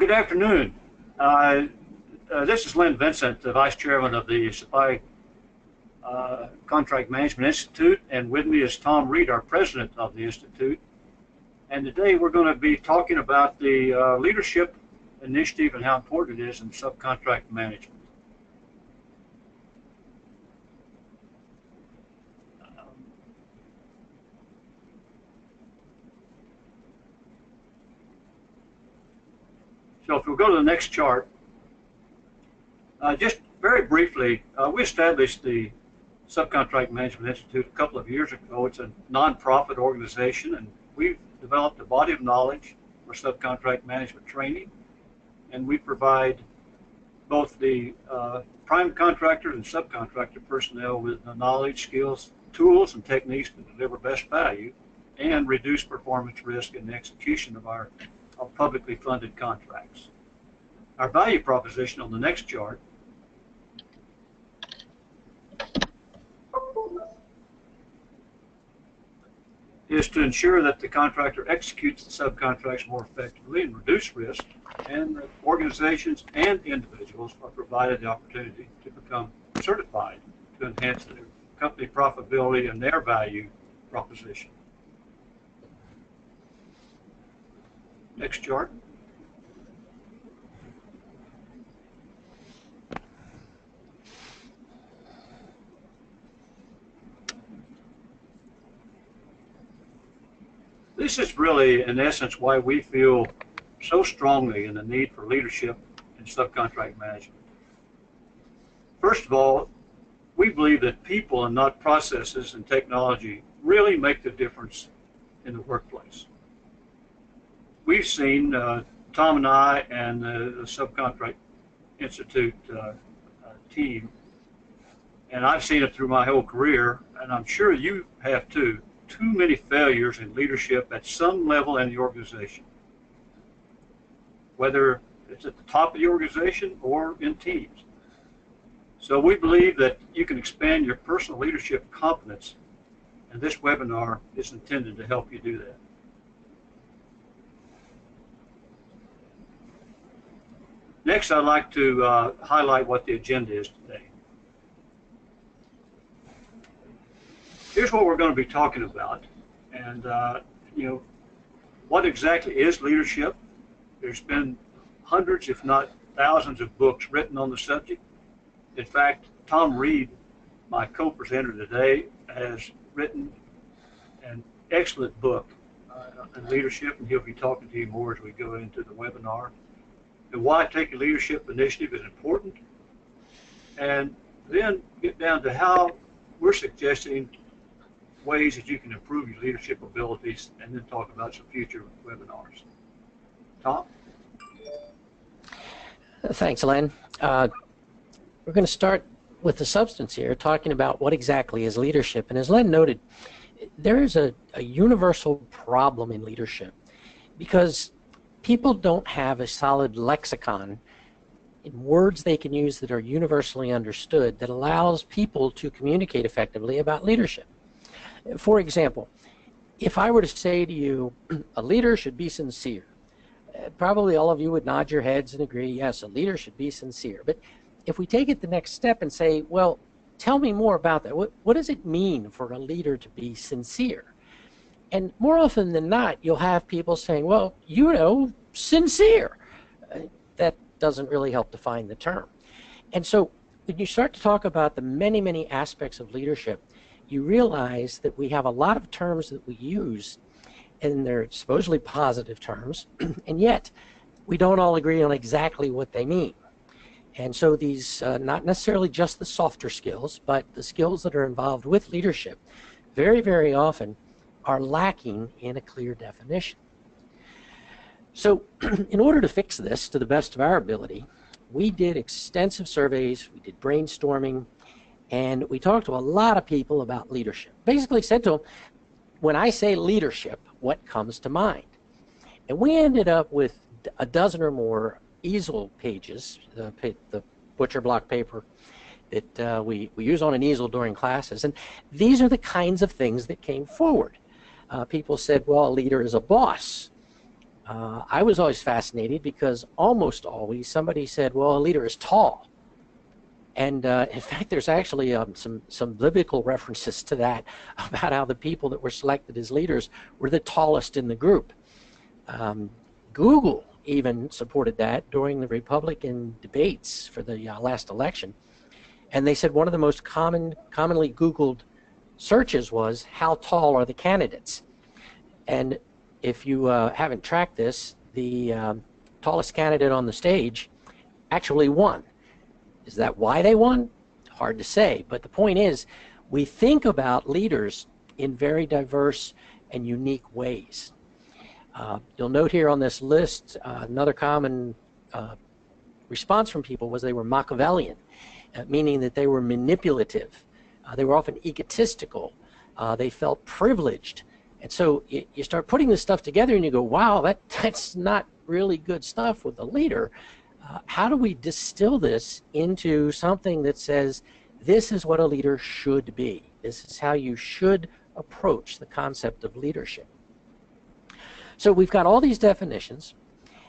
Good afternoon. This is Lynn Vincent, the Vice Chairman of the Supply Contract Management Institute, and with me is Tom Reed, our President of the Institute. And today we're going to be talking about the leadership initiative and how important it is in subcontract management. So if we'll go to the next chart, just very briefly, we established the Subcontract Management Institute a couple of years ago. It's a nonprofit organization, and we've developed a body of knowledge for subcontract management training, and we provide both the prime contractor and subcontractor personnel with the knowledge, skills, tools, and techniques to deliver best value and reduce performance risk in the execution of our publicly funded contracts. Our value proposition on the next chart is to ensure that the contractor executes the subcontracts more effectively and reduce risk, and that organizations and individuals are provided the opportunity to become certified to enhance their company profitability and their value proposition. Next chart. This is really, in essence, why we feel so strongly in the need for leadership in subcontract management. First of all, we believe that people and not processes and technology really make the difference in the workplace. We've seen, Tom and I and the Subcontract Institute team, and I've seen it through my whole career, and I'm sure you have too many failures in leadership at some level in the organization, whether it's at the top of the organization or in teams. So we believe that you can expand your personal leadership competence, and this webinar is intended to help you do that. Next, I'd like to highlight what the agenda is today. Here's what we're going to be talking about, and what exactly is leadership. There's been hundreds, if not thousands, of books written on the subject. In fact, Tom Reed, my co-presenter today, has written an excellent book on leadership, and he'll be talking to you more as we go into the webinar. And why taking leadership initiative is important, and then get down to how we're suggesting ways that you can improve your leadership abilities, and then talk about some future webinars. Tom? Thanks, Len. We're going to start with the substance here, talking about what exactly is leadership. And as Len noted, there is a universal problem in leadership because people don't have a solid lexicon in words they can use that are universally understood that allows people to communicate effectively about leadership. For example, if I were to say to you, a leader should be sincere, probably all of you would nod your heads and agree, yes, a leader should be sincere. But if we take it the next step and say, well, tell me more about that. What does it mean for a leader to be sincere? And more often than not, you'll have people saying, well, sincere. That doesn't really help define the term. And so when you start to talk about the many, many aspects of leadership, you realize that we have a lot of terms that we use, and they're supposedly positive terms, and yet we don't all agree on exactly what they mean. And so these, not necessarily just the softer skills, but the skills that are involved with leadership, very, very often are lacking in a clear definition. So in order to fix this to the best of our ability, we did extensive surveys, we did brainstorming, and we talked to a lot of people about leadership. Basically said to them, when I say leadership, what comes to mind? And we ended up with a dozen or more easel pages, the butcher block paper that we use on an easel during classes. And these are the kinds of things that came forward. People said, well, a leader is a boss. I was always fascinated because almost always somebody said, well, a leader is tall. And in fact, there's actually some biblical references to that about how the people that were selected as leaders were the tallest in the group. Google even supported that during the Republican debates for the last election. And they said one of the most commonly Googled searches was, how tall are the candidates? And if you haven't tracked this, the tallest candidate on the stage actually won. Is that why they won? Hard to say. But the point is, we think about leaders in very diverse and unique ways. You'll note here on this list, another common response from people was they were Machiavellian, meaning that they were manipulative. They were often egotistical. They felt privileged. And so you start putting this stuff together and you go, wow, that's not really good stuff with a leader. How do we distill this into something that says this is what a leader should be? This is how you should approach the concept of leadership. So we've got all these definitions,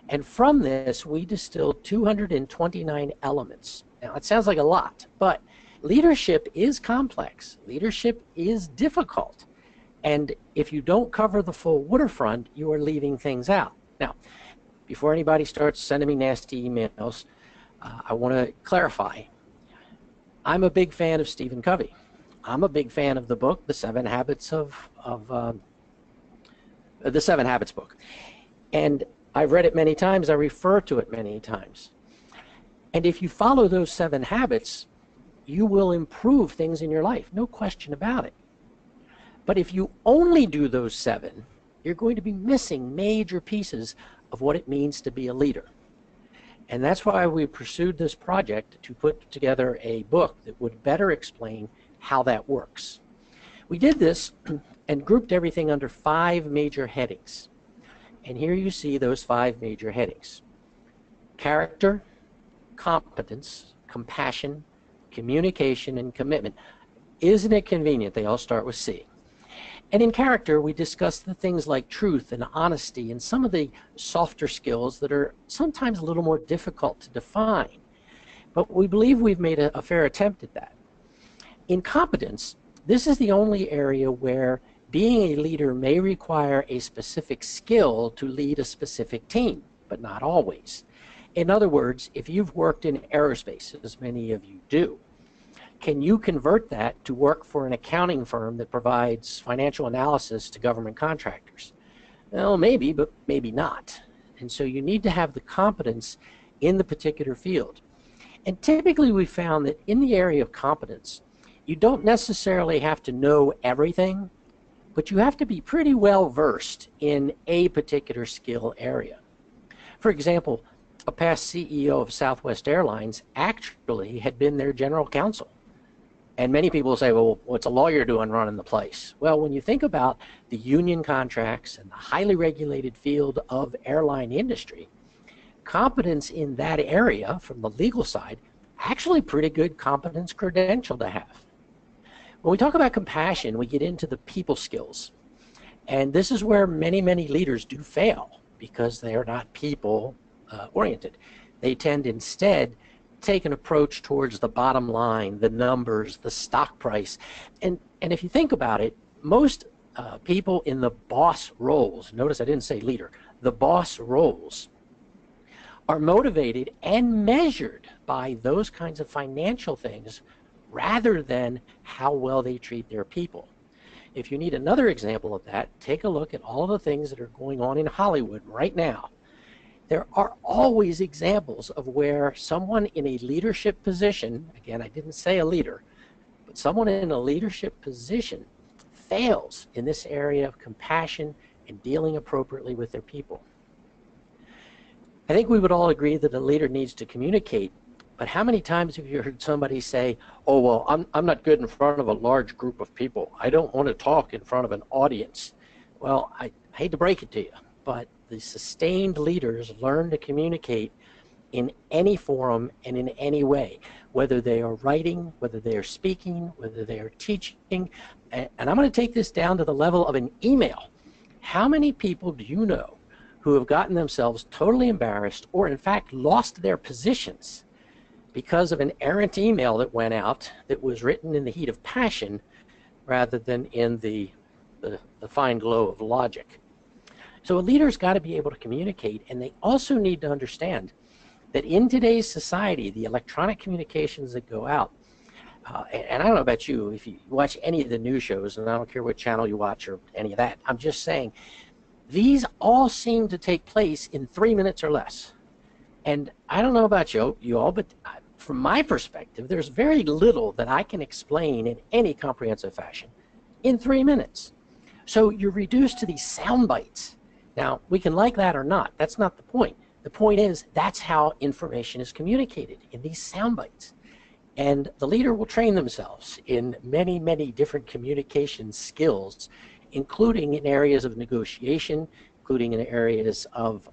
and from this we distilled 229 elements. Now it sounds like a lot, but leadership is complex. Leadership is difficult. And if you don't cover the full waterfront, you are leaving things out. Now, before anybody starts sending me nasty emails, I want to clarify. I'm a big fan of Stephen Covey. I'm a big fan of the book, The 7 Habits the 7 Habits book. And I've read it many times. I refer to it many times. And if you follow those 7 habits, you will improve things in your life. No question about it. But if you only do those 7, you're going to be missing major pieces of what it means to be a leader. And that's why we pursued this project to put together a book that would better explain how that works. We did this and grouped everything under 5 major headings. And here you see those 5 major headings: character, competence, compassion, communication, and commitment. Isn't it convenient? They all start with C. And in character, we discussed the things like truth and honesty and some of the softer skills that are sometimes a little more difficult to define. But we believe we've made a fair attempt at that. In competence, this is the only area where being a leader may require a specific skill to lead a specific team, but not always. In other words, if you've worked in aerospace, as many of you do, can you convert that to work for an accounting firm that provides financial analysis to government contractors? Well, maybe, but maybe not. And so you need to have the competence in the particular field. And typically we found that in the area of competence, you don't necessarily have to know everything, but you have to be pretty well versed in a particular skill area. For example, a past CEO of Southwest Airlines actually had been their general counsel. And many people say, well, what's a lawyer doing running the place? Well, when you think about the union contracts and the highly regulated field of airline industry, competence in that area from the legal side, actually pretty good competence credential to have. When we talk about compassion, we get into the people skills. And this is where many, many leaders do fail because they are not people oriented. They tend instead take an approach towards the bottom line, the numbers, the stock price. And if you think about it, most people in the boss roles, notice I didn't say leader, the boss roles are motivated and measured by those kinds of financial things rather than how well they treat their people. If you need another example of that, take a look at all the things that are going on in Hollywood right now. There are always examples of where someone in a leadership position, again, I didn't say a leader, but someone in a leadership position fails in this area of compassion and dealing appropriately with their people. I think we would all agree that a leader needs to communicate, but how many times have you heard somebody say, oh, well, I'm not good in front of a large group of people. I don't want to talk in front of an audience. Well, I hate to break it to you, but the sustained leaders learn to communicate in any forum and in any way, whether they are writing, whether they are speaking, whether they are teaching. And I'm going to take this down to the level of an email. How many people do you know who have gotten themselves totally embarrassed or in fact lost their positions because of an errant email that went out that was written in the heat of passion rather than in the fine glow of logic. So a leader's got to be able to communicate, and they also need to understand that in today's society, the electronic communications that go out, and I don't know about you, if you watch any of the news shows, and I don't care what channel you watch or any of that, I'm just saying, these all seem to take place in 3 minutes or less. And I don't know about you all, but from my perspective, there's very little that I can explain in any comprehensive fashion in 3 minutes. So you're reduced to these sound bites. Now, we can like that or not. That's not the point. The point is that's how information is communicated, in these sound bites. And the leader will train themselves in many, many different communication skills, including in areas of negotiation, including in areas of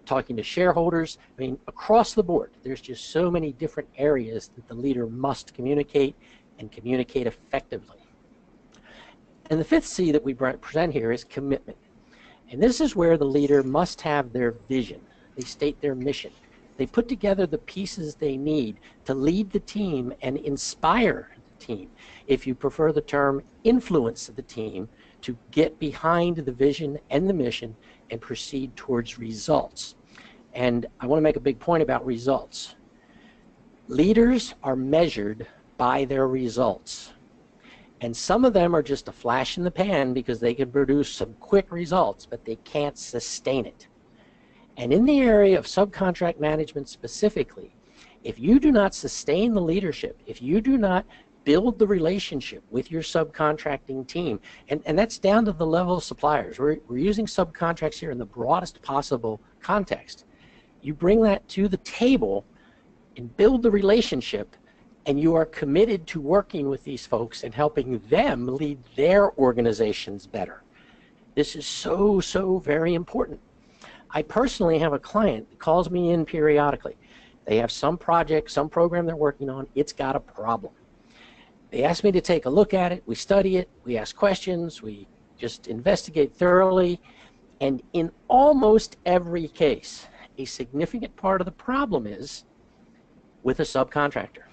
talking to shareholders. I mean, across the board, there's just so many different areas that the leader must communicate and communicate effectively. And the fifth C that we present here is commitment. And this is where the leader must have their vision. They state their mission. They put together the pieces they need to lead the team and inspire the team. If you prefer the term, influence the team to get behind the vision and the mission and proceed towards results. And I want to make a big point about results. Leaders are measured by their results. And some of them are just a flash in the pan because they can produce some quick results, but they can't sustain it. And in the area of subcontract management specifically, if you do not sustain the leadership, if you do not build the relationship with your subcontracting team, and that's down to the level of suppliers. We're using subcontracts here in the broadest possible context. You bring that to the table and build the relationship, and you are committed to working with these folks and helping them lead their organizations better. This is so, so very important. I personally have a client that calls me in periodically. They have some project, some program they're working on. It's got a problem. They ask me to take a look at it. We study it. We ask questions. We just investigate thoroughly. And in almost every case, a significant part of the problem is with a subcontractor.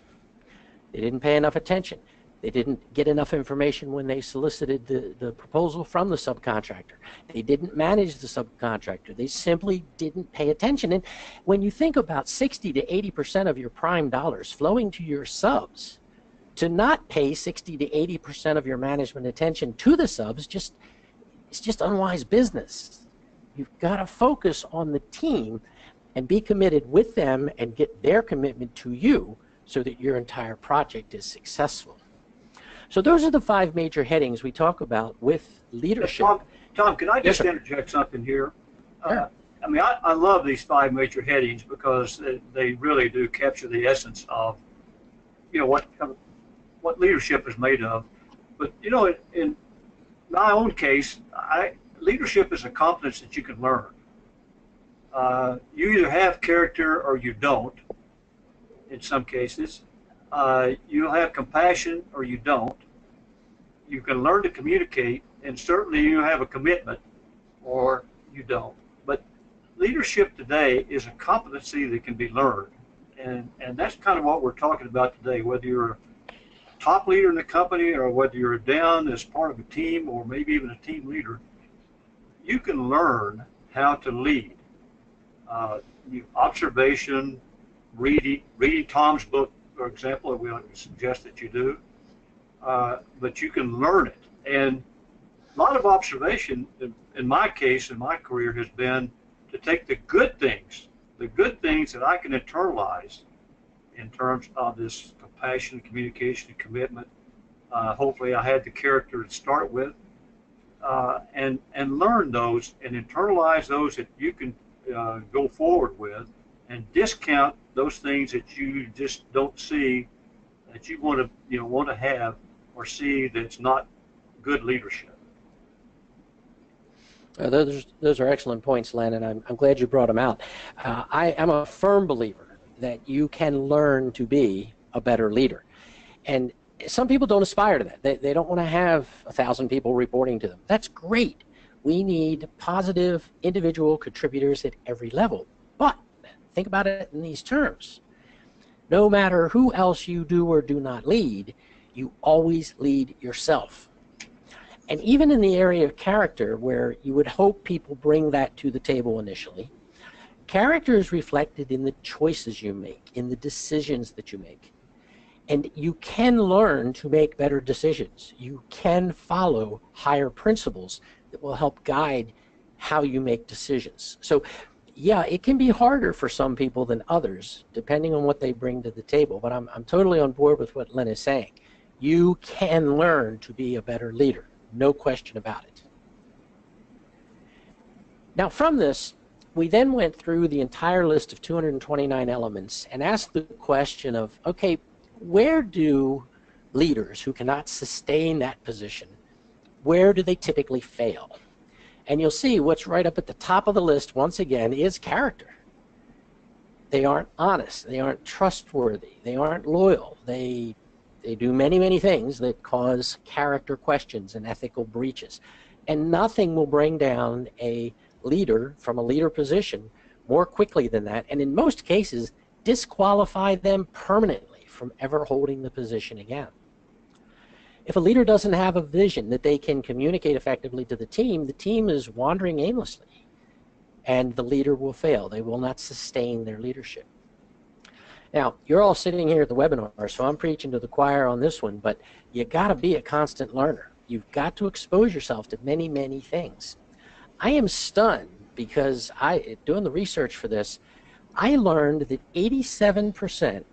They didn't pay enough attention. They didn't get enough information when they solicited the proposal from the subcontractor. They didn't manage the subcontractor. They simply didn't pay attention. And when you think about 60 to 80% of your prime dollars flowing to your subs, to not pay 60 to 80% of your management attention to the subs, it's just unwise business. You've got to focus on the team and be committed with them and get their commitment to you so that your entire project is successful. So those are the 5 major headings we talk about with leadership. Tom, can I just Yes, interject something here? Sure. I mean, I love these 5 major headings because they really do capture the essence of, you know, what leadership is made of. But, you know, in my own case, leadership is a competence that you can learn. You either have character or you don't, in some cases. You'll have compassion or you don't. You can learn to communicate, and certainly you have a commitment or you don't. But leadership today is a competency that can be learned. And that's kind of what we're talking about today, whether you're a top leader in the company or whether you're down as part of a team or maybe even a team leader. You can learn how to lead. Observation, reading Tom's book, for example, we would suggest that you do, but you can learn it. And a lot of observation, in my case, in my career, has been to take the good things that I can internalize in terms of this compassion, communication, and commitment. Hopefully I had the character to start with, and learn those and internalize those that you can go forward with, and discount those things that you just don't see, that you want to have or see that's not good leadership. Those are excellent points, Len, and I'm glad you brought them out. I am a firm believer that you can learn to be a better leader. And some people don't aspire to that. They don't want to have 1,000 people reporting to them. That's great. We need positive individual contributors at every level. But think about it in these terms. No matter who else you do or do not lead, you always lead yourself. And even in the area of character, where you would hope people bring that to the table initially, character is reflected in the choices you make, in the decisions that you make. And you can learn to make better decisions. You can follow higher principles that will help guide how you make decisions. So, yeah, it can be harder for some people than others, depending on what they bring to the table. But I'm totally on board with what Len is saying. You can learn to be a better leader. No question about it. Now, from this, we then went through the entire list of 229 elements and asked the question of, okay, where do leaders who cannot sustain that position, where do they typically fail? And you'll see what's right up at the top of the list, once again, is character. They aren't honest. They aren't trustworthy. They aren't loyal. They do many, many things that cause character questions and ethical breaches. And nothing will bring down a leader from a leader position more quickly than that, and in most cases, disqualify them permanently from ever holding the position again. If a leader doesn't have a vision that they can communicate effectively to the team is wandering aimlessly, and the leader will fail. They will not sustain their leadership. Now, you're all sitting here at the webinar, so I'm preaching to the choir on this one, but you got to be a constant learner. You've got to expose yourself to many, many things. I am stunned because doing the research for this, I learned that 87%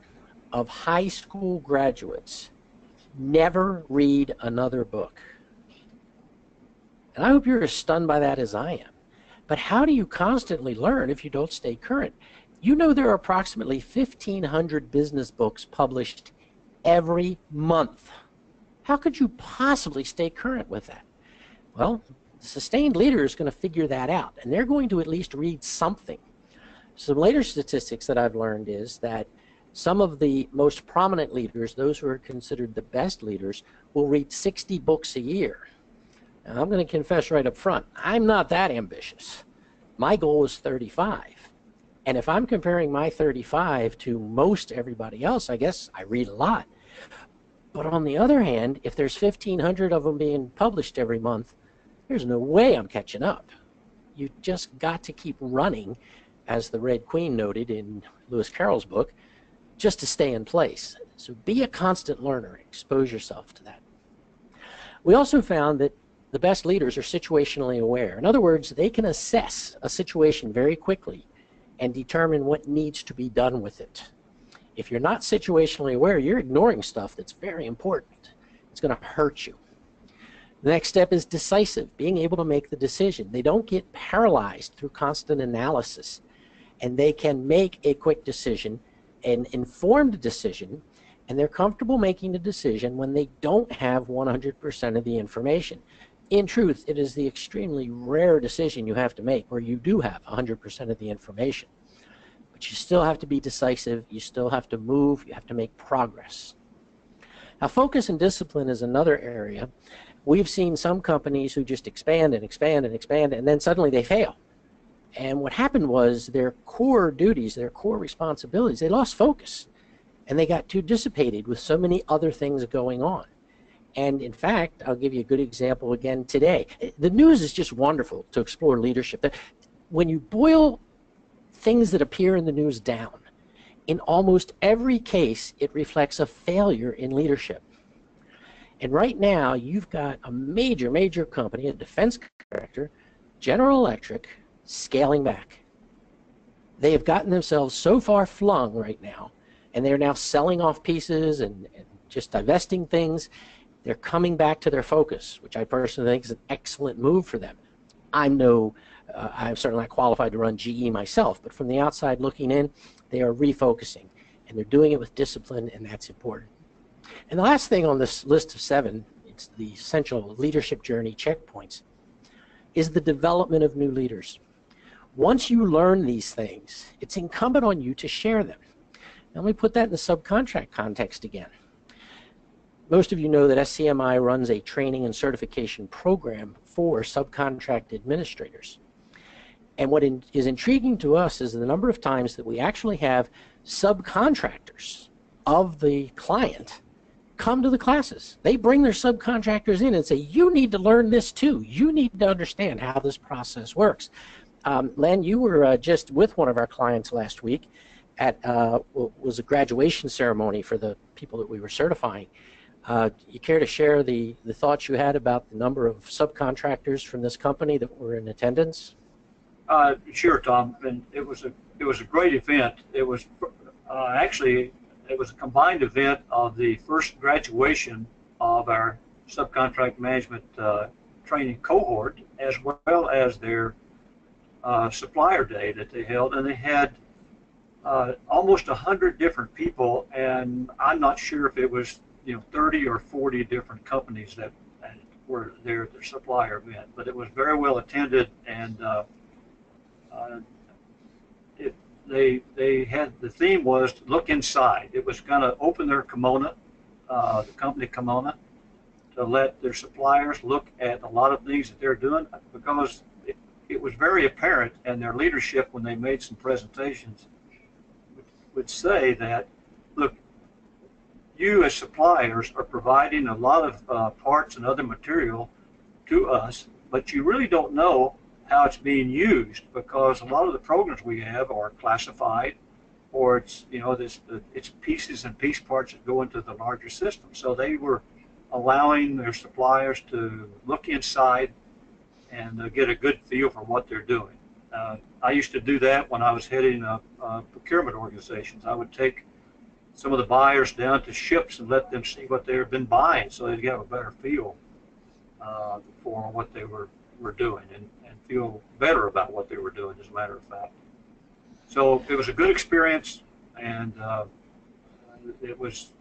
of high school graduates never read another book. And I hope you're as stunned by that as I am. But how do you constantly learn if you don't stay current? You know there are approximately 1,500 business books published every month. How could you possibly stay current with that? Well, the sustained leader is going to figure that out, and they're going to at least read something. Some later statistics that I've learned is that some of the most prominent leaders, those who are considered the best leaders, will read 60 books a year. Now, I'm going to confess right up front, I'm not that ambitious. My goal is 35. And if I'm comparing my 35 to most everybody else, I guess I read a lot. But on the other hand, if there's 1,500 of them being published every month, there's no way I'm catching up. You just got to keep running, as the Red Queen noted in Lewis Carroll's book, just to stay in place. So be a constant learner. Expose yourself to that. We also found that the best leaders are situationally aware. In other words, they can assess a situation very quickly and determine what needs to be done with it. If you're not situationally aware, you're ignoring stuff that's very important. It's going to hurt you. The next step is decisive, being able to make the decision. They don't get paralyzed through constant analysis, and they can make a quick decision, an informed decision, and they're comfortable making a decision when they don't have 100% of the information. In truth, it is the extremely rare decision you have to make where you do have 100% of the information. But you still have to be decisive, you still have to move, you have to make progress. Now, focus and discipline is another area. We've seen some companies who just expand and expand and expand, and then suddenly they fail. And what happened was their core duties, their core responsibilities, they lost focus. And they got too dissipated with so many other things going on. And in fact, I'll give you a good example again today. The news is just wonderful to explore leadership. When you boil things that appear in the news down, in almost every case, it reflects a failure in leadership. And right now, you've got a major, major company, a defense contractor, General Electric, scaling back. They have gotten themselves so far flung right now, and they're now selling off pieces and just divesting things. They're coming back to their focus, which I personally think is an excellent move for them. I'm certainly not qualified to run GE myself, but from the outside looking in, they are refocusing, and they're doing it with discipline, and that's important. And the last thing on this list of 7, it's the essential leadership journey checkpoints, is the development of new leaders. Once you learn these things, it's incumbent on you to share them. Now, let me put that in the subcontract context again. most of you know that SCMI runs a training and certification program for subcontract administrators. And what is intriguing to us is the number of times that we actually have subcontractors of the client come to the classes. They bring their subcontractors in and say, you need to learn this too. You need to understand how this process works. Len, you were just with one of our clients last week at was a graduation ceremony for the people that we were certifying. You care to share the thoughts you had about the number of subcontractors from this company that were in attendance? Sure, Tom. And it was a great event. It was actually it was a combined event of the first graduation of our subcontract management training cohort, as well as their supplier day that they held, and they had almost 100 different people, and I'm not sure if it was 30 or 40 different companies that were there at their supplier event, but it was very well attended, and they had, the theme was to look inside. It was going to open their kimono, the company kimono, to let their suppliers look at a lot of things that they're doing, because it was very apparent, and their leadership, when they made some presentations, would say that, look, you as suppliers are providing a lot of parts and other material to us, but you really don't know how it's being used, because a lot of the programs we have are classified, or it's it's pieces and piece parts that go into the larger system. So they were allowing their suppliers to look inside and get a good feel for what they're doing. I used to do that when I was heading procurement organizations. I would take some of the buyers down to ships and let them see what they've been buying, so they'd have a better feel for what they were doing, and feel better about what they were doing, as a matter of fact. So it was a good experience, and it was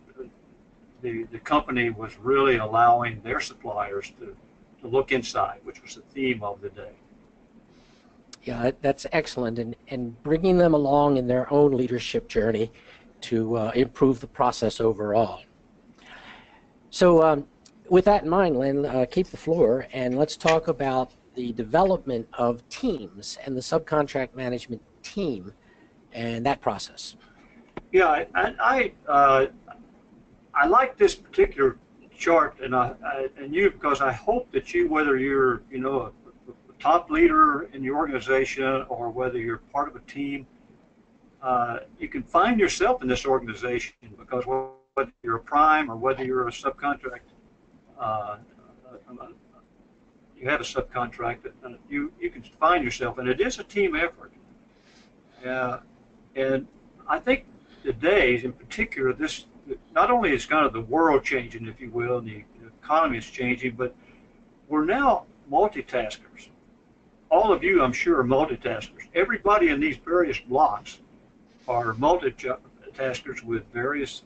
the company was really allowing their suppliers to look inside, which was the theme of the day. Yeah, that's excellent, and bringing them along in their own leadership journey to improve the process overall. So with that in mind, Len, keep the floor, and let's talk about the development of teams and the subcontract management team and that process. Yeah, I like this particular chart, and you, because I hope that you, whether you're a top leader in your organization or whether you're part of a team, you can find yourself in this organization, because whether you're a prime or whether you're a subcontract, you have a subcontract, you can find yourself, and it is a team effort. And I think today, in particular, this not only is kind of the world changing, if you will, and the economy is changing, but we're now multitaskers. All of you, I'm sure, are multitaskers. Everybody in these various blocks are multitaskers with various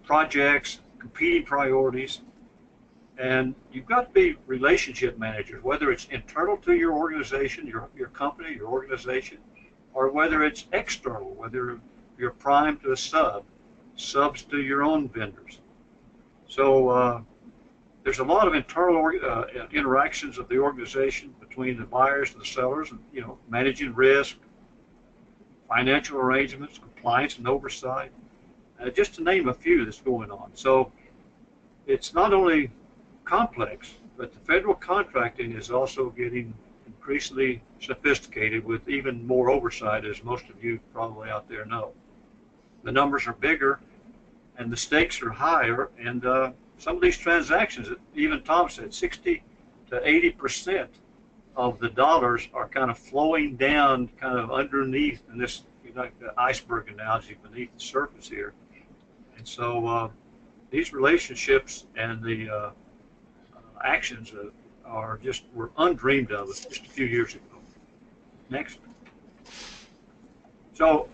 projects, competing priorities, and you've got to be relationship managers, whether it's internal to your organization, your company, your organization, or whether it's external, whether you're prime to a subs to your own vendors. So there's a lot of internal interactions of the organization between the buyers and the sellers, and managing risk, financial arrangements, compliance and oversight, just to name a few that's going on. So it's not only complex, but the federal contracting is also getting increasingly sophisticated, with even more oversight, as most of you probably out there know. The numbers are bigger and the stakes are higher, and some of these transactions, even Tom said, 60 to 80% of the dollars are kind of flowing down, kind of underneath, and this, like the iceberg analogy, beneath the surface here. And so these relationships and the actions were undreamed of just a few years ago. Next. So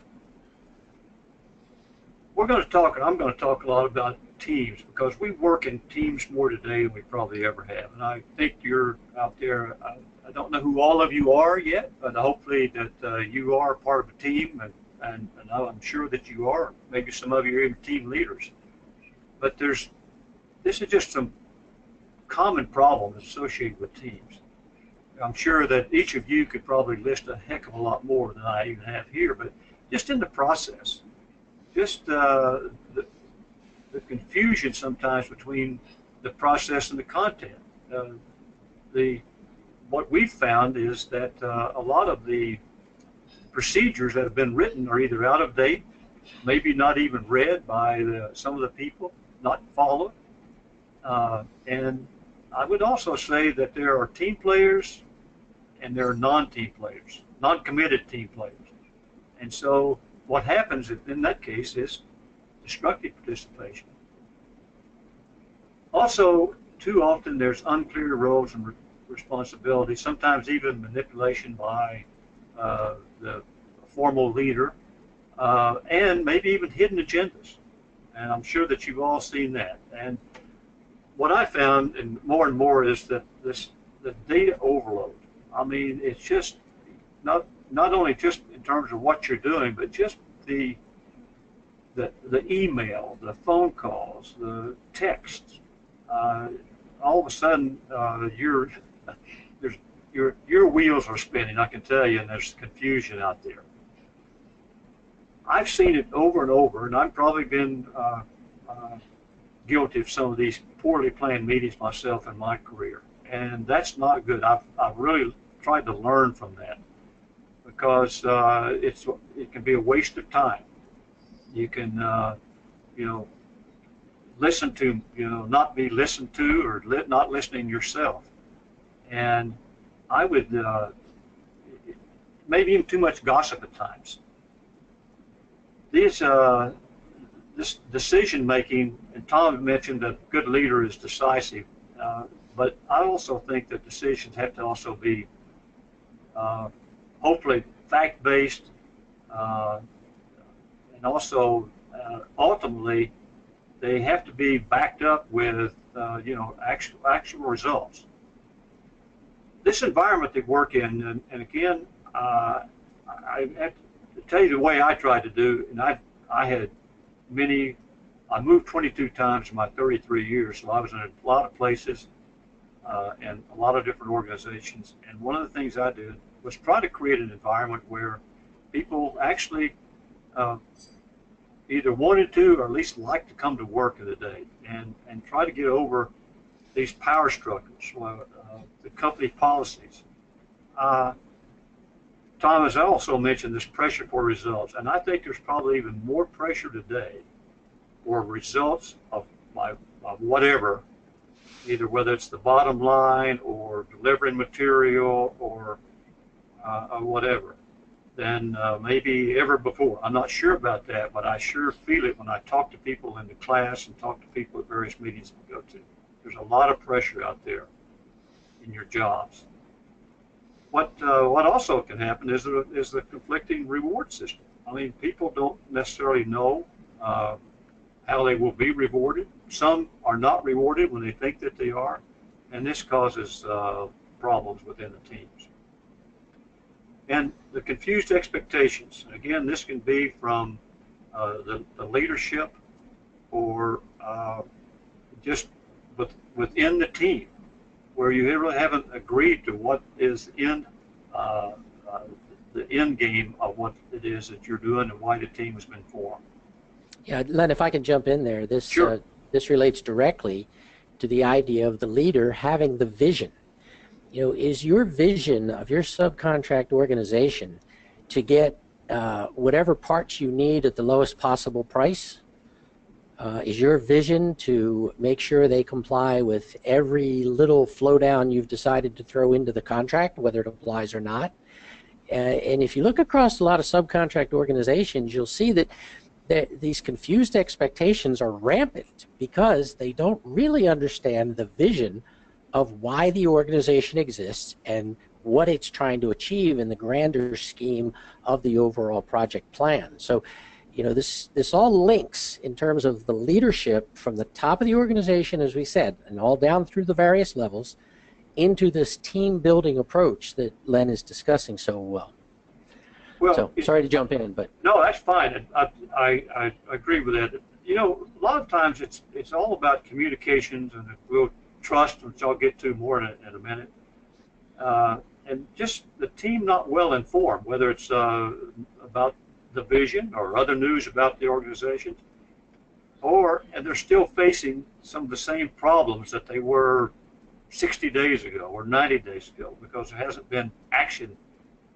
we're going to talk, and I'm going to talk a lot about teams, because we work in teams more today than we probably ever have. And I think you're out there, I don't know who all of you are yet, but hopefully that you are part of a team, and I'm sure that you are. Maybe some of you are even team leaders. But there's this is just some common problems associated with teams. I'm sure that each of you could probably list a heck of a lot more than I even have here, but just in the process, just the confusion sometimes between the process and the content. What we've found is that a lot of the procedures that have been written are either out of date, maybe not even read by some of the people, not followed. And I would also say that there are team players and there are non-team players, non-committed team players. And so what happens in that case is destructive participation. Also, too often there's unclear roles and responsibilities, sometimes even manipulation by the formal leader, and maybe even hidden agendas. And I'm sure that you've all seen that. And what I found, and more, is that the data overload. I mean, it's just not only just in terms of what you're doing, but just the email, the phone calls, the texts. All of a sudden, your wheels are spinning, I can tell you, and there's confusion out there. I've seen it over and over, and I've probably been guilty of some of these poorly planned meetings myself in my career, and that's not good. I've really tried to learn from that, because it can be a waste of time. You can listen to, not be listened to, or not listening yourself. And I would, maybe even too much gossip at times. This decision making, and Tom mentioned that a good leader is decisive, but I also think that decisions have to also be hopefully fact-based, and also ultimately they have to be backed up with actual results. This environment they work in, and again, I have to tell you the way I tried to do, and I had I moved 22 times in my 33 years, so I was in a lot of places and a lot of different organizations. And one of the things I did was try to create an environment where people actually either wanted to or at least liked to come to work in the day, and try to get over these power struggles, the company policies. Thomas also mentioned this pressure for results, and I think there's probably even more pressure today for results of whatever, either whether it's the bottom line or delivering material or whatever, than maybe ever before. I'm not sure about that, but I sure feel it when I talk to people in the class and talk to people at various meetings we go to. There's a lot of pressure out there in your jobs. What also can happen is the conflicting reward system. I mean, people don't necessarily know how they will be rewarded. Some are not rewarded when they think that they are, and this causes problems within the teams. And the confused expectations. Again, this can be from the leadership or just within the team, where you really haven't agreed to what is in the end game of what it is that you're doing and why the team has been formed. Yeah, Len, if I can jump in there, this Sure. This relates directly to the idea of the leader having the vision. Is your vision of your subcontract organization to get whatever parts you need at the lowest possible price? Is your vision to make sure they comply with every little flow down you've decided to throw into the contract, whether it applies or not? And if you look across a lot of subcontract organizations, you'll see that these confused expectations are rampant because they don't really understand the vision of why the organization exists and what it's trying to achieve in the grander scheme of the overall project plan. So, this all links in terms of the leadership from the top of the organization, as we said, and all down through the various levels, into this team building approach that Len is discussing so well. Well, so sorry to jump in, but no, that's fine. I agree with that. you know, a lot of times it's all about communications and we'll trust, which I'll get to more in a minute. And just the team not well informed, whether it's about the vision or other news about the organization, and they're still facing some of the same problems that they were 60 days ago or 90 days ago because there hasn't been action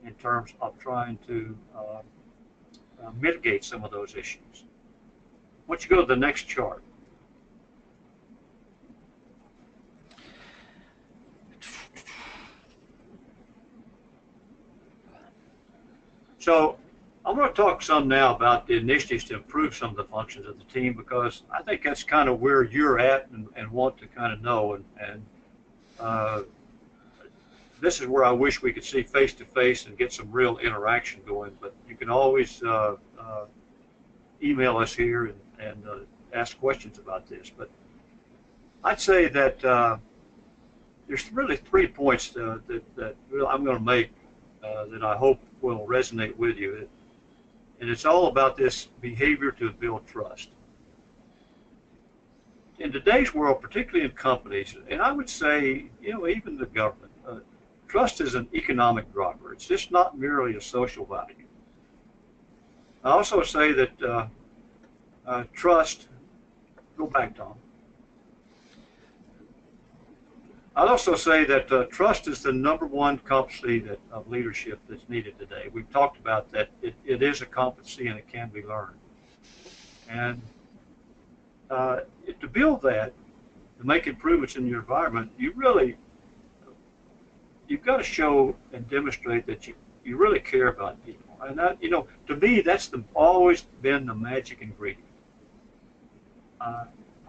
in terms of trying to mitigate some of those issues. Once you go to the next chart. So I'm going to talk some now about the initiatives to improve some of the functions of the team because I think that's kind of where you're at and want to kind of know. And this is where I wish we could see face-to-face and get some real interaction going. But you can always email us here and ask questions about this. But I'd say that there's really 3 points that I'm going to make that I hope will resonate with you. And it's all about this behavior to build trust. In today's world, particularly in companies, and I would say, you know, even the government, trust is an economic driver. It's just not merely a social value. I also say that trust, go back, Tom. I'd also say that trust is the #1 competency of leadership that's needed today. We've talked about that. It is a competency and it can be learned. And to build that, to make improvements in your environment, you've got to show and demonstrate that you really care about people. And that, you know, to me, that's always been the magic ingredient.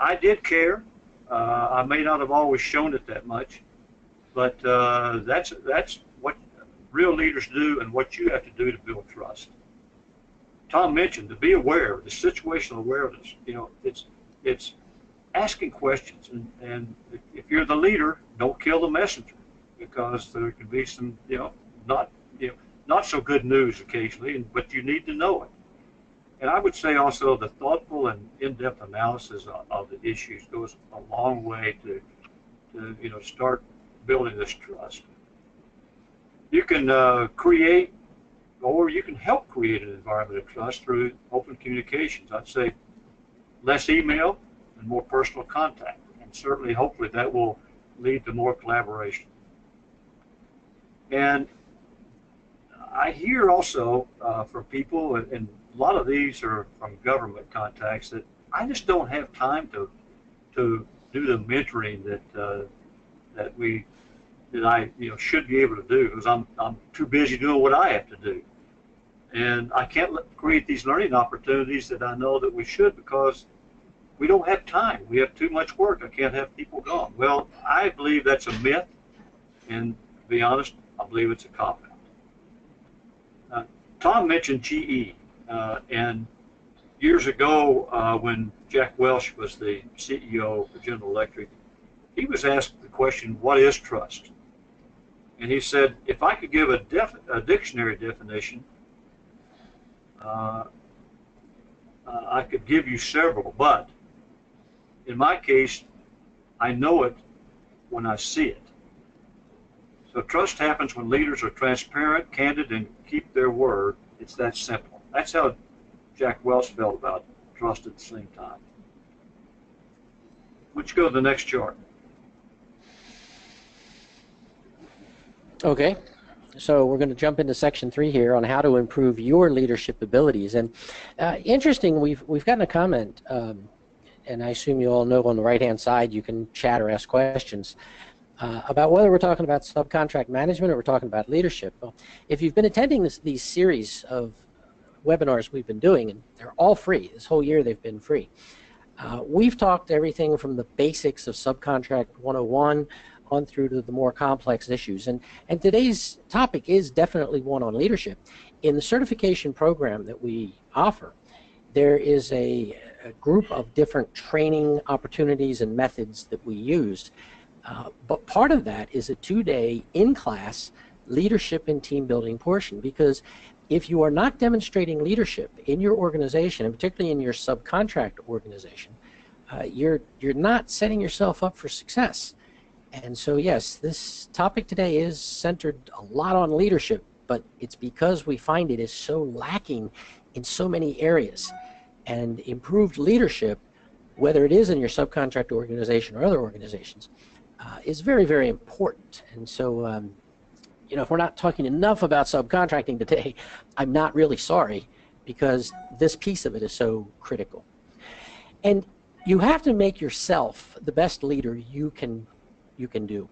I did care. I may not have always shown it that much, but that's what real leaders do and what you have to do to build trust. Tom mentioned to be aware, the situational awareness. You know, it's asking questions, and if you're the leader, don't kill the messenger because there can be some, not so good news occasionally, but you need to know it. And I would say also the thoughtful and in-depth analysis of the issues goes a long way to start building this trust. You can create, or you can help create an environment of trust through open communications. I'd say less email and more personal contact, and certainly, hopefully, that will lead to more collaboration. And I hear also from people, and a lot of these are from government contacts, that I just don't have time to do the mentoring that I should be able to do because I'm too busy doing what I have to do, and I can't create these learning opportunities that I know that we should because we don't have time. We have too much work. I can't have people gone. Well, I believe that's a myth, and to be honest, I believe it's a cop-out. Tom mentioned GE. And years ago, when Jack Welch was the CEO of General Electric, he was asked the question, what is trust? And he said, if I could give a dictionary definition, I could give you several, but in my case, I know it when I see it. So trust happens when leaders are transparent, candid, and keep their word. It's that simple. That's how Jack Welch felt about trust at the same time. Let's go to the next chart. Okay, so we're going to jump into section 3 here on how to improve your leadership abilities. And interesting, we've gotten a comment, and I assume you all know on the right-hand side you can chat or ask questions about whether we're talking about subcontract management or we're talking about leadership. Well, if you've been attending these series of webinars we've been doing, and they're all free, this whole year they've been free, we've talked everything from the basics of Subcontract 101 on through to the more complex issues. And today's topic is definitely one on leadership. In the certification program that we offer, there is a group of different training opportunities and methods that we use. But part of that is a 2-day in-class leadership and team building portion, because if you are not demonstrating leadership in your organization, and particularly in your subcontract organization, you're not setting yourself up for success. And so, yes, this topic today is centered a lot on leadership, but it's because we find it is so lacking in so many areas. And improved leadership, whether it is in your subcontract organization or other organizations, is very, very important. And so, if we're not talking enough about subcontracting today, I'm not really sorry, because this piece of it is so critical. And you have to make yourself the best leader you can do.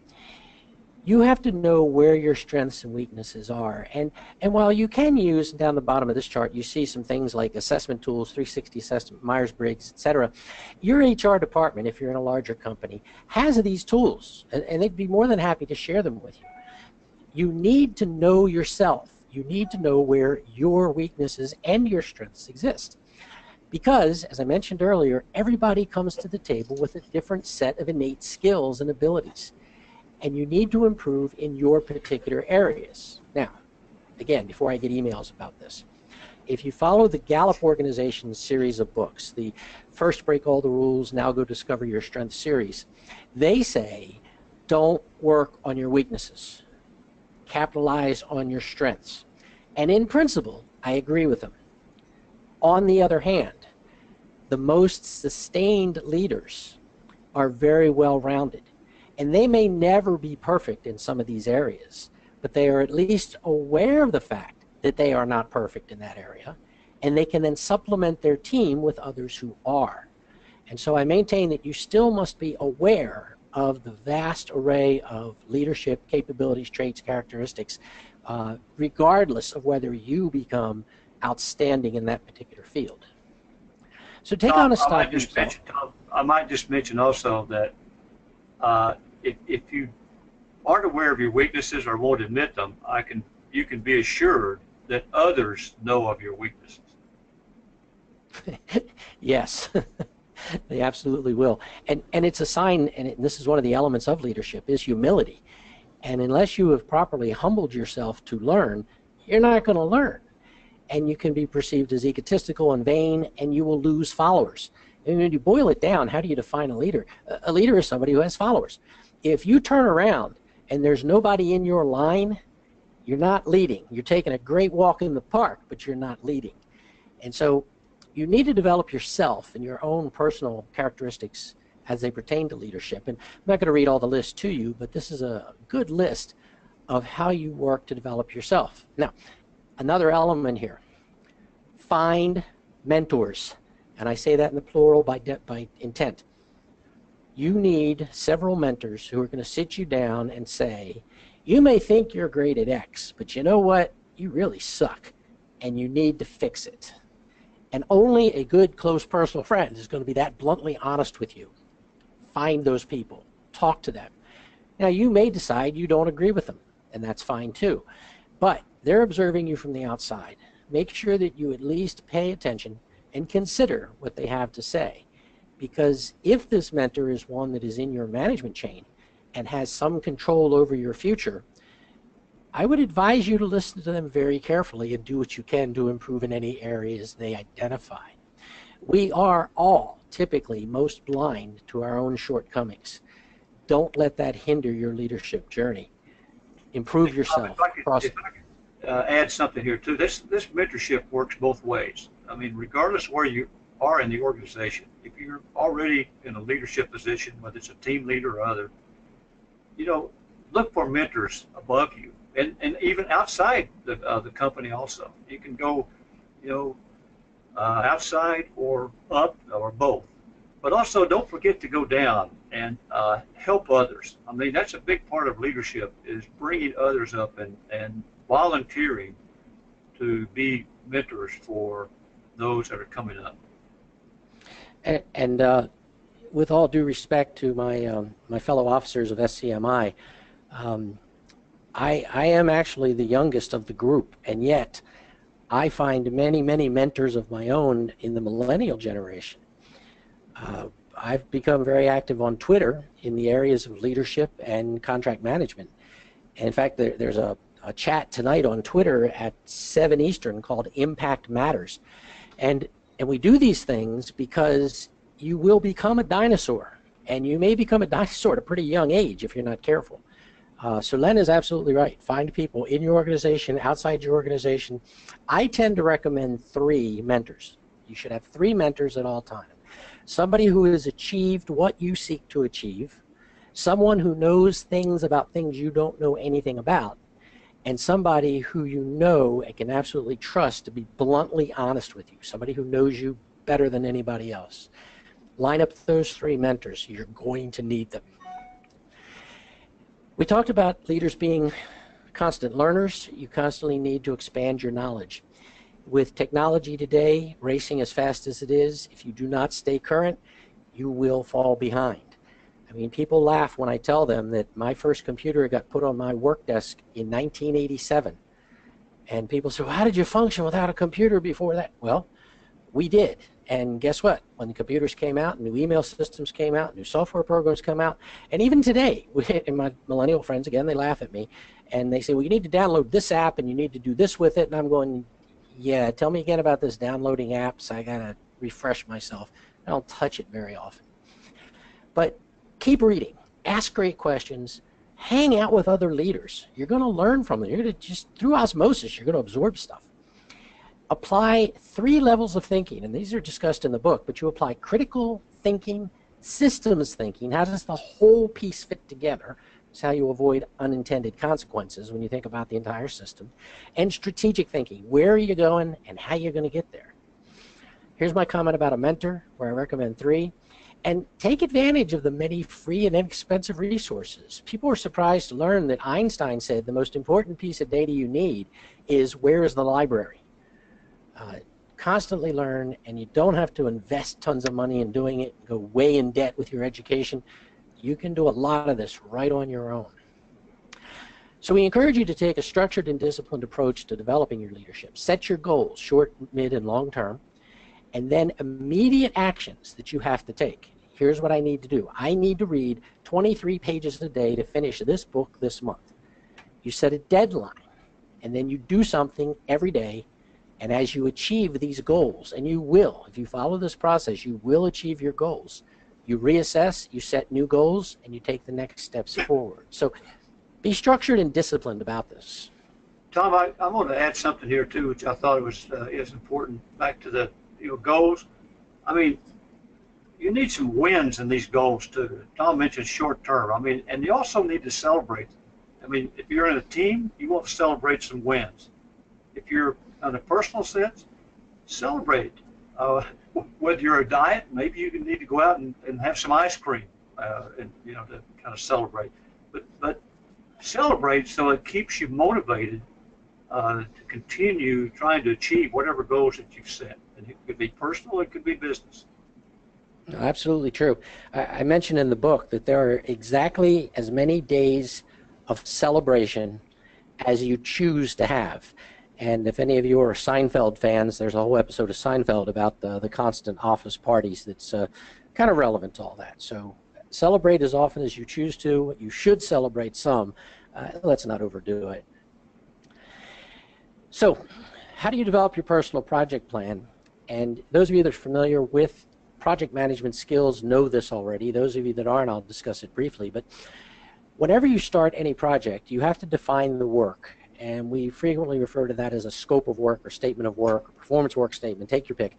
You have to know where your strengths and weaknesses are. And while you can use, down the bottom of this chart, you see some things like assessment tools, 360 assessment, Myers-Briggs, etc. Your HR department, if you're in a larger company, has these tools, and they'd be more than happy to share them with you. You need to know yourself. You need to know where your weaknesses and your strengths exist. Because, as I mentioned earlier, everybody comes to the table with a different set of innate skills and abilities. And you need to improve in your particular areas. Now, again, before I get emails about this, if you follow the Gallup organization's series of books, the First Break All the Rules, Now Go Discover Your Strengths series, they say, don't work on your weaknesses. Capitalize on your strengths. And in principle, I agree with them. On the other hand, the most sustained leaders are very well-rounded. And they may never be perfect in some of these areas, but they are at least aware of the fact that they are not perfect in that area, and they can then supplement their team with others who are. And so I maintain that you still must be aware of the vast array of leadership capabilities, traits, characteristics, regardless of whether you become outstanding in that particular field. So take on a stop yourself. I might just mention also that if you aren't aware of your weaknesses or won't admit them, you can be assured that others know of your weaknesses. Yes, they absolutely will. And it's a sign, and this is one of the elements of leadership, is humility. And unless you have properly humbled yourself to learn, you're not going to learn. And you can be perceived as egotistical and vain, and you will lose followers. And when you boil it down, how do you define a leader? A leader is somebody who has followers. If you turn around and there's nobody in your line, you're not leading. You're taking a great walk in the park, but you're not leading. And so you need to develop yourself and your own personal characteristics as they pertain to leadership. And I'm not going to read all the list to you, but this is a good list of how you work to develop yourself. Now, another element here, find mentors. And I say that in the plural by intent. You need several mentors who are going to sit you down and say, you may think you're great at X, but you know what? You really suck, and you need to fix it. And only a good, close personal friend is going to be that bluntly honest with you. Find those people. Talk to them. Now, you may decide you don't agree with them, and that's fine too. But they're observing you from the outside. Make sure that you at least pay attention and consider what they have to say. Because if this mentor is one that is in your management chain and has some control over your future, I would advise you to listen to them very carefully and do what you can to improve in any areas they identify. We are all typically most blind to our own shortcomings. Don't let that hinder your leadership journey. Improve yourself. If I could add something here too. This mentorship works both ways. I mean, regardless where you are in the organization, if you're already in a leadership position, whether it's a team leader or other, look for mentors above you, and even outside the company also. You can go, outside or up or both. But also don't forget to go down and help others. I mean, that's a big part of leadership, is bringing others up and volunteering to be mentors for those that are coming up. And with all due respect to my fellow officers of SCMI, I am actually the youngest of the group, and yet I find many, many mentors of my own in the millennial generation. I've become very active on Twitter in the areas of leadership and contract management. And in fact, there's a a chat tonight on Twitter at 7 Eastern called Impact Matters. And we do these things because you will become a dinosaur. And you may become a dinosaur at a pretty young age if you're not careful. So Len is absolutely right. Find people in your organization, outside your organization. I tend to recommend 3 mentors. You should have 3 mentors at all times. Somebody who has achieved what you seek to achieve, someone who knows things about things you don't know anything about, and somebody who you know and can absolutely trust to be bluntly honest with you, somebody who knows you better than anybody else. Line up those 3 mentors. You're going to need them. We talked about leaders being constant learners. You constantly need to expand your knowledge. With technology today racing as fast as it is, if you do not stay current, you will fall behind. I mean, people laugh when I tell them that my first computer got put on my work desk in 1987. And people say, well, how did you function without a computer before that? Well, we did. And guess what? When the computers came out, new email systems came out, new software programs come out, and even today, and my millennial friends, again, they laugh at me, and they say, well, you need to download this app, and you need to do this with it, and I'm going, yeah, tell me again about this downloading apps. I got to refresh myself. I don't touch it very often. But keep reading. Ask great questions. Hang out with other leaders. You're going to learn from them. You're going to just, through osmosis, you're going to absorb stuff. Apply 3 levels of thinking, and these are discussed in the book, but you apply critical thinking, systems thinking. How does the whole piece fit together? It's how you avoid unintended consequences when you think about the entire system. And strategic thinking. Where are you going and how you're going to get there? Here's my comment about a mentor, where I recommend 3. And take advantage of the many free and inexpensive resources. People are surprised to learn that Einstein said the most important piece of data you need is where is the library? Constantly learn, and you don't have to invest tons of money in doing it, go way in debt with your education. You can do a lot of this right on your own. So we encourage you to take a structured and disciplined approach to developing your leadership. Set your goals, short, mid, and long term, and then immediate actions that you have to take. Here's what I need to do. I need to read 23 pages a day to finish this book this month. You set a deadline, and then you do something every day. And as you achieve these goals, and you will, if you follow this process, you will achieve your goals. You reassess, you set new goals, and you take the next steps forward. So be structured and disciplined about this. Tom, I want to add something here too, which I thought is important. Back to the goals. I mean, you need some wins in these goals too. Tom mentioned short term. I mean, and you also need to celebrate. I mean, if you're in a team, you want to celebrate some wins. If you're on a personal sense, celebrate. Whether you're a diet, maybe you need to go out and have some ice cream, and to kind of celebrate. But celebrate so it keeps you motivated to continue trying to achieve whatever goals that you've set. And it could be personal, it could be business. Absolutely true. I mentioned in the book that there are exactly as many days of celebration as you choose to have. And if any of you are Seinfeld fans, there's a whole episode of Seinfeld about the constant office parties that's kind of relevant to all that. So celebrate as often as you choose to. You should celebrate some. Let's not overdo it. So how do you develop your personal project plan? And those of you that are familiar with project management skills know this already. Those of you that aren't, I'll discuss it briefly. But whenever you start any project, you have to define the work. And we frequently refer to that as a scope of work or statement of work or performance work statement, take your pick.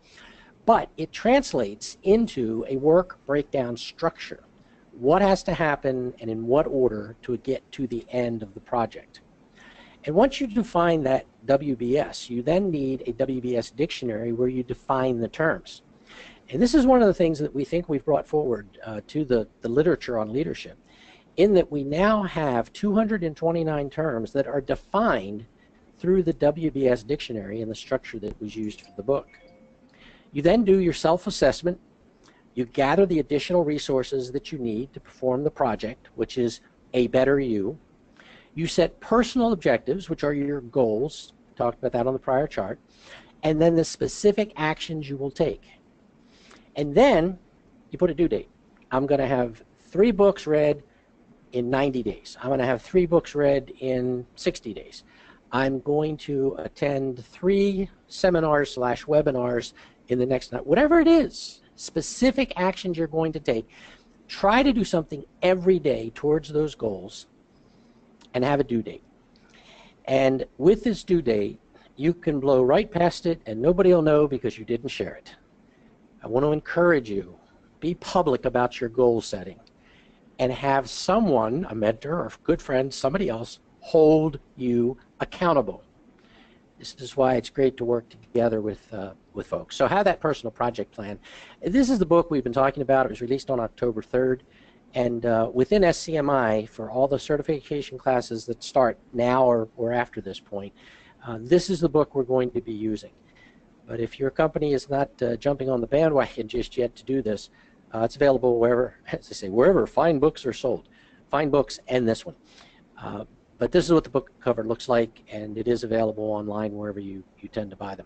But it translates into a work breakdown structure. What has to happen and in what order to get to the end of the project. And once you define that WBS, you then need a WBS dictionary where you define the terms. And this is one of the things that we think we've brought forward to the literature on leadership, in that we now have 229 terms that are defined through the WBS dictionary and the structure that was used for the book. You then do your self-assessment. You gather the additional resources that you need to perform the project, which is a better you. You set personal objectives, which are your goals. We talked about that on the prior chart. And then the specific actions you will take. And then you put a due date. I'm going to have 3 books read in 90 days. I'm going to have 3 books read in 60 days. I'm going to attend 3 seminars / webinars in the next night. Whatever it is, specific actions you're going to take, try to do something every day towards those goals and have a due date. And with this due date, you can blow right past it and nobody will know because you didn't share it. I want to encourage you, be public about your goal setting and have someone, a mentor or a good friend, somebody else, hold you accountable. This is why it's great to work together with folks. So have that personal project plan. This is the book we've been talking about. It was released on October 3rd. And within SCMI, for all the certification classes that start now or after this point, this is the book we're going to be using. But if your company is not jumping on the bandwagon just yet to do this, it's available wherever, as I say, wherever fine books are sold. Fine books and this one. But this is what the book cover looks like, and it is available online wherever you tend to buy them.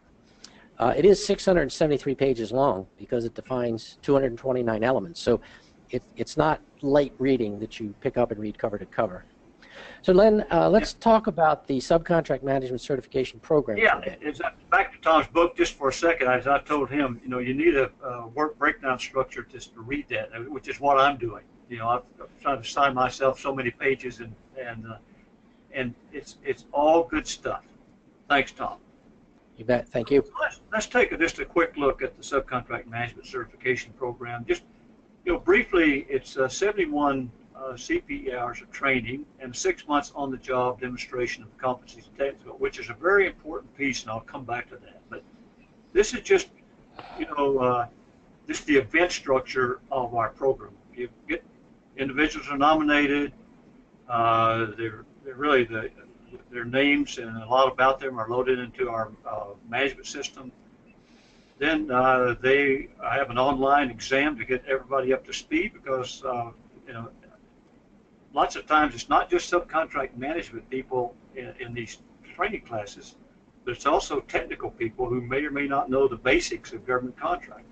It is 673 pages long because it defines 229 elements. So it's not light reading that you pick up and read cover to cover. So Len, let's talk about the Subcontract Management Certification Program. Yeah, back to Tom's book just for a second. As I told him, you need a work breakdown structure just to read that, which is what I'm doing. I've tried to sign myself so many pages, and it's all good stuff. Thanks, Tom. You bet. Thank you. Let's take just a quick look at the Subcontract Management Certification Program. Just briefly, it's 71 CPE hours of training and 6 months on-the-job demonstration of competencies and technical, which is a very important piece, and I'll come back to that. But this is just, just the event structure of our program. You get individuals are nominated. They're really their names and a lot about them are loaded into our management system. Then they have an online exam to get everybody up to speed because lots of times it's not just subcontract management people in these training classes, but it's also technical people who may or may not know the basics of government contracting.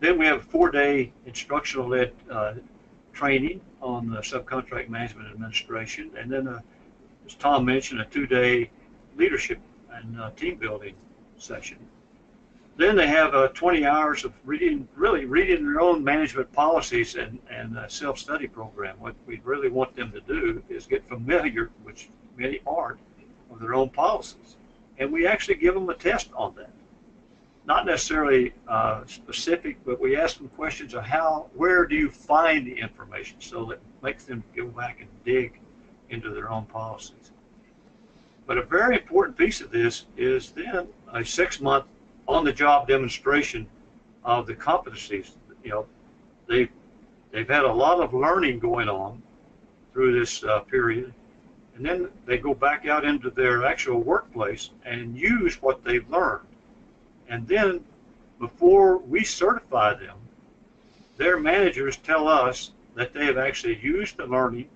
Then we have a 4-day instructional-led training on the subcontract management administration, and then, as Tom mentioned, a 2-day leadership and team building session. Then they have 20 hours of reading their own management policies and a self-study program. What we really want them to do is get familiar, which many aren't, with their own policies. And we actually give them a test on that. Not necessarily specific, but we ask them questions of where do you find the information, so that makes them go back and dig into their own policies. But a very important piece of this is then a 6-month on-the-job demonstration of the competencies. They've had a lot of learning going on through this period, and then they go back out into their actual workplace and use what they've learned. And then before we certify them, their managers tell us that they have actually used the learning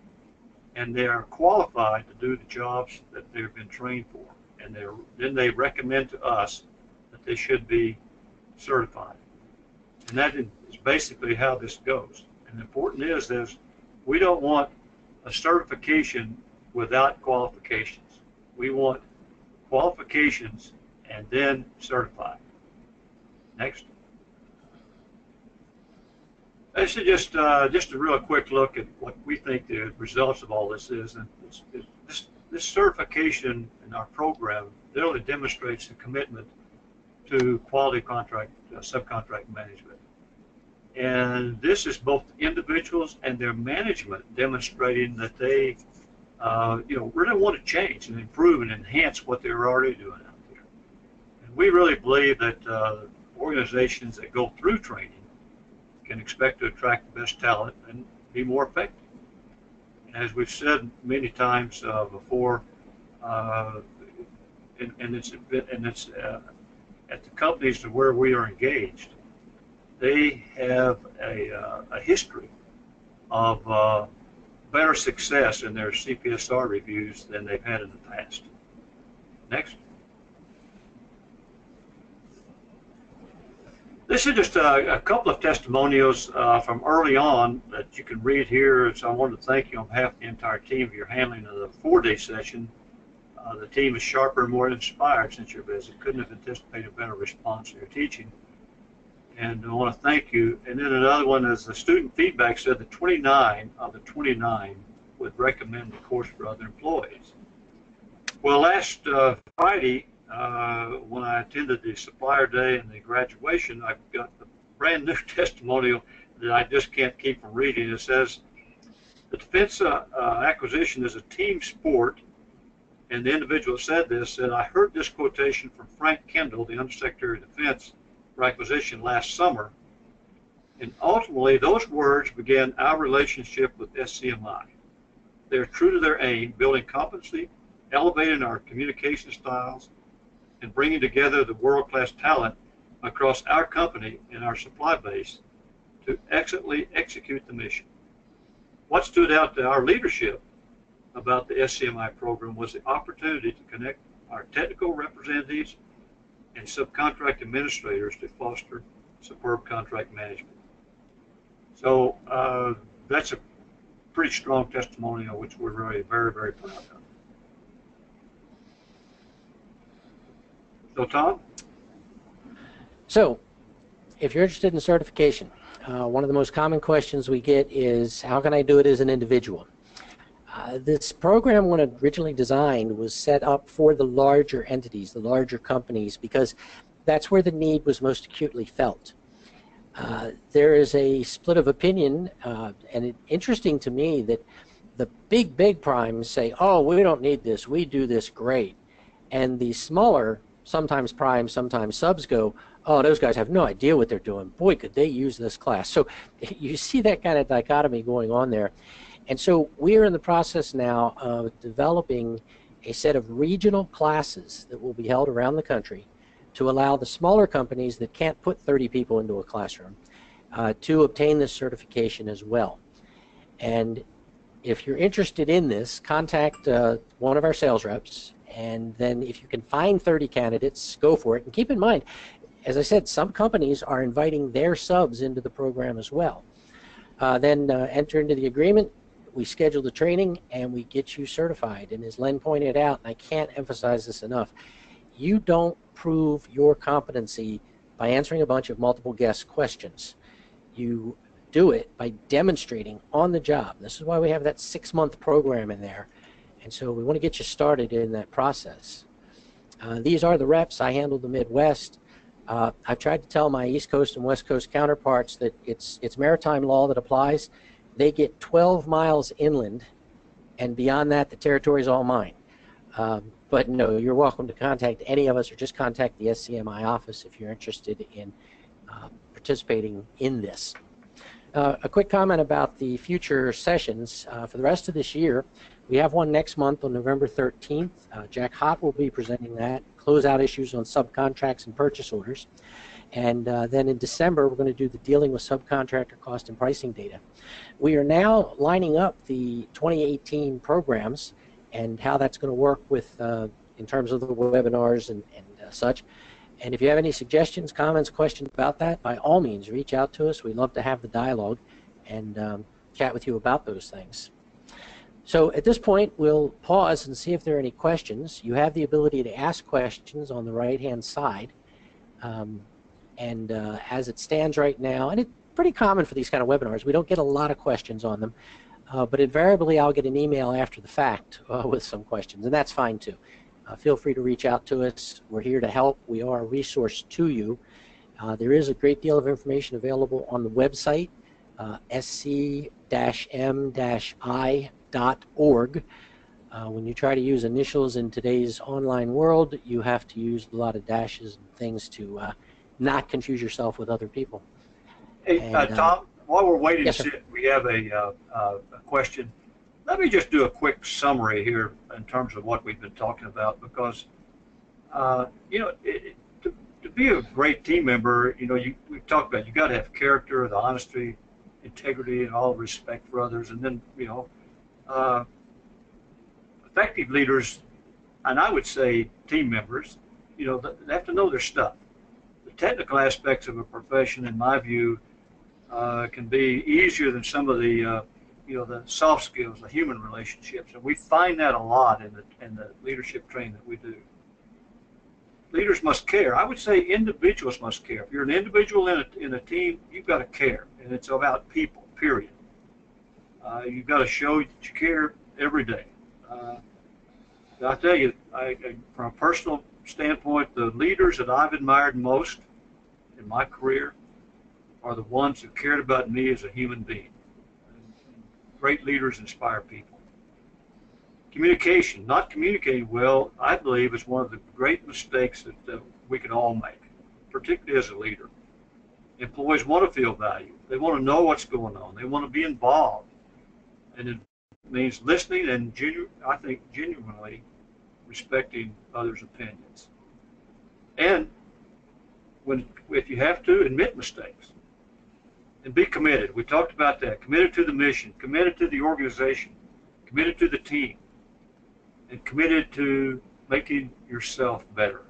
and they are qualified to do the jobs that they've been trained for. And then they recommend to us that they should be certified. And that is basically how this goes. And the important is we don't want a certification without qualifications. We want qualifications and then certified. Next. This is just a real quick look at what we think the results of all this is. And this certification in our program really demonstrates the commitment to quality contract, subcontract management. And this is both individuals and their management demonstrating that they really want to change and improve and enhance what they're already doing out there. And we really believe that organizations that go through training can expect to attract the best talent and be more effective. And as we've said many times before, it's at the companies where we are engaged, they have a history of better success in their CPSR reviews than they've had in the past. Next. This is just a couple of testimonials from early on that you can read here. So I wanted to thank you on behalf of the entire team for your handling of the 4-day session. The team is sharper and more inspired since your visit. Couldn't have anticipated a better response to your teaching. And I want to thank you. And then another one is the student feedback said that 29 of the 29 would recommend the course for other employees. Well, last Friday, when I attended the supplier day and the graduation, I got a brand new testimonial that I just can't keep from reading. It says, the defense acquisition is a team sport, and the individual said this, said, I heard this quotation from Frank Kendall, the Undersecretary of Defense for Acquisition last summer, and ultimately those words began our relationship with SCMI. They are true to their aim, building competency, elevating our communication styles, and bringing together the world-class talent across our company and our supply base to excellently execute the mission. What stood out to our leadership about the SCMI program was the opportunity to connect our technical representatives and subcontract administrators to foster superb contract management. So that's a pretty strong testimonial, which we're very, very, very proud of. So, Tom? So, if you're interested in certification, one of the most common questions we get is, how can I do it as an individual? This program, when originally designed, was set up for the larger entities, the larger companies, because that's where the need was most acutely felt. There is a split of opinion, and it's interesting to me that the big primes say, oh, we don't need this, we do this great. And the smaller, sometimes primes, sometimes subs go, oh, those guys have no idea what they're doing. Boy, could they use this class. So you see that kind of dichotomy going on there. And so we're in the process now of developing a set of regional classes that will be held around the country to allow the smaller companies that can't put 30 people into a classroom to obtain this certification as well. And if you're interested in this, contact one of our sales reps, and then if you can find 30 candidates, go for it. And keep in mind, as I said, some companies are inviting their subs into the program as well. Then enter into the agreement, we schedule the training, and we get you certified. And as Len pointed out, and I can't emphasize this enough, you don't prove your competency by answering a bunch of multiple guess questions. You do it by demonstrating on the job. This is why we have that 6-month program in there. And so we want to get you started in that process. These are the reps. I handle the Midwest. I've tried to tell my East Coast and West Coast counterparts that it's maritime law that applies. They get 12 miles inland, and beyond that, the territory is all mine. But no, you're welcome to contact any of us, or just contact the SCMI office if you're interested in participating in this. A quick comment about the future sessions. For the rest of this year, we have one next month on November 13th. Jack Hott will be presenting that, closeout issues on subcontracts and purchase orders. And then in December, we're going to do the dealing with subcontractor cost and pricing data. We are now lining up the 2018 programs and how that's going to work with in terms of the webinars and such. And if you have any suggestions, comments, questions about that, by all means, reach out to us. We'd love to have the dialogue and chat with you about those things. So at this point, we'll pause and see if there are any questions. You have the ability to ask questions on the right-hand side. As it stands right now, and it's pretty common for these kind of webinars, we don't get a lot of questions on them, but invariably I'll get an email after the fact with some questions, and that's fine too. Feel free to reach out to us. We're here to help. We are a resource to you. There is a great deal of information available on the website, sc-m-i.org. When you try to use initials in today's online world, you have to use a lot of dashes and things to not confuse yourself with other people. Hey, Tom, while we're waiting yes, to see, we have a question. Let me just do a quick summary here in terms of what we've been talking about, because you know, to be a great team member, you know, we've talked about you got to have character, the honesty, integrity, and all respect for others, and then you know, effective leaders, and I would say team members, you know, they have to know their stuff. The technical aspects of a profession, in my view, can be easier than some of the the soft skills, the human relationships, and we find that a lot in the leadership training that we do. Leaders must care. I would say individuals must care. If you're an individual in a team, you've got to care, and it's about people. Period. You've got to show that you care every day. I tell you, from a personal standpoint, the leaders that I've admired most in my career are the ones who cared about me as a human being. Great leaders inspire people. Communication, not communicating well, I believe, is one of the great mistakes that we can all make, particularly as a leader. Employees want to feel valued. They want to know what's going on. They want to be involved. And it means listening and, I think, genuinely respecting others' opinions. And if you have to, admit mistakes. And be committed. We talked about that. Committed to the mission, committed to the organization, committed to the team, and committed to making yourself better.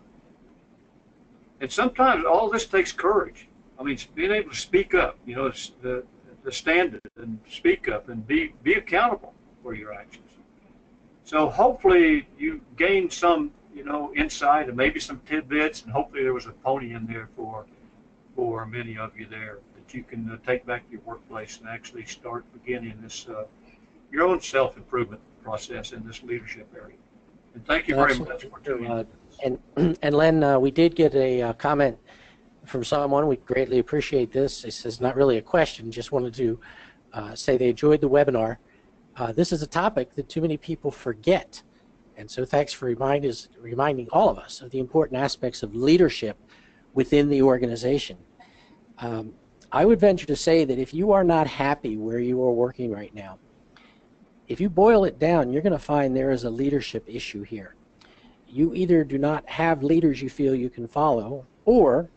And sometimes all this takes courage. I mean, being able to speak up, it's the stand and speak up and be accountable for your actions. So hopefully you gained some, insight and maybe some tidbits, and hopefully there was a pony in there for many of you there that you can take back to your workplace and actually start beginning this your own self-improvement process in this leadership area. And thank you very much for tuning in. And Len, we did get a comment from someone. We greatly appreciate this. This is not really a question, just wanted to say they enjoyed the webinar. This is a topic that too many people forget. And so thanks for reminding all of us of the important aspects of leadership within the organization. I would venture to say that if you are not happy where you are working right now, if you boil it down, you're going to find there is a leadership issue here. You either do not have leaders you feel you can follow, or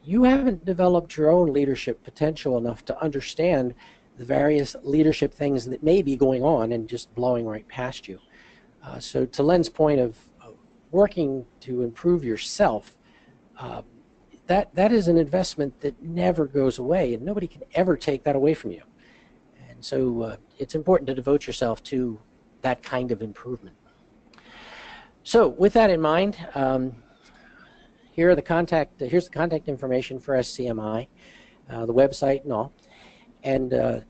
you haven't developed your own leadership potential enough to understand the various leadership things that may be going on and just blowing right past you. So to Len's point of working to improve yourself, that is an investment that never goes away, and nobody can ever take that away from you. And so it's important to devote yourself to that kind of improvement. So with that in mind, here's the contact information for SCMI, the website and all. And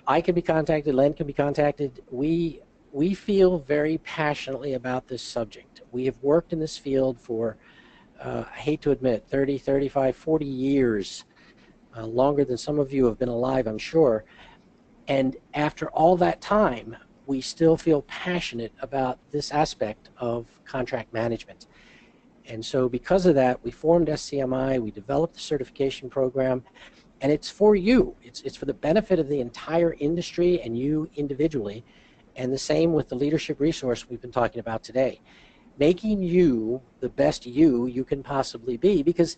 I can be contacted, Len can be contacted. We feel very passionately about this subject. We have worked in this field for, I hate to admit, 30, 35, 40 years, longer than some of you have been alive, I'm sure. And after all that time, we still feel passionate about this aspect of contract management. And so because of that, we formed SCMI, we developed the certification program, and it's for you. It's for the benefit of the entire industry and you individually, and the same with the leadership resource we've been talking about today. Making you the best you can possibly be, because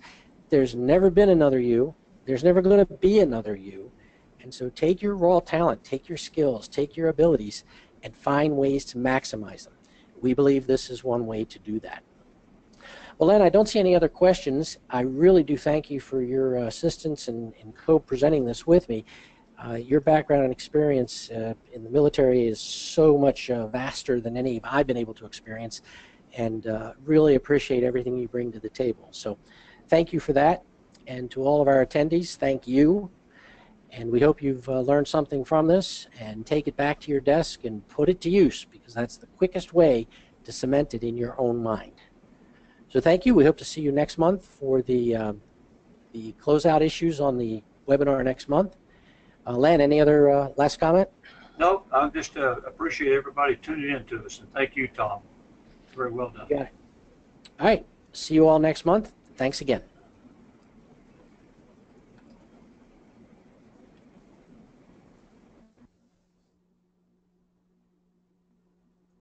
there's never been another you, there's never going to be another you. And so take your raw talent, take your skills, take your abilities, and find ways to maximize them. We believe this is one way to do that. Well, Len, I don't see any other questions. I really do thank you for your assistance in co-presenting this with me. Your background and experience in the military is so much vaster than any I've been able to experience, and really appreciate everything you bring to the table. So thank you for that. And to all of our attendees, thank you. And we hope you've learned something from this, and take it back to your desk and put it to use, because that's the quickest way to cement it in your own mind. So thank you. We hope to see you next month for the closeout issues on the webinar next month. Len, any other last comment? No, I just appreciate everybody tuning in to us, and thank you, Tom. Very well done. You got it. All right. See you all next month. Thanks again.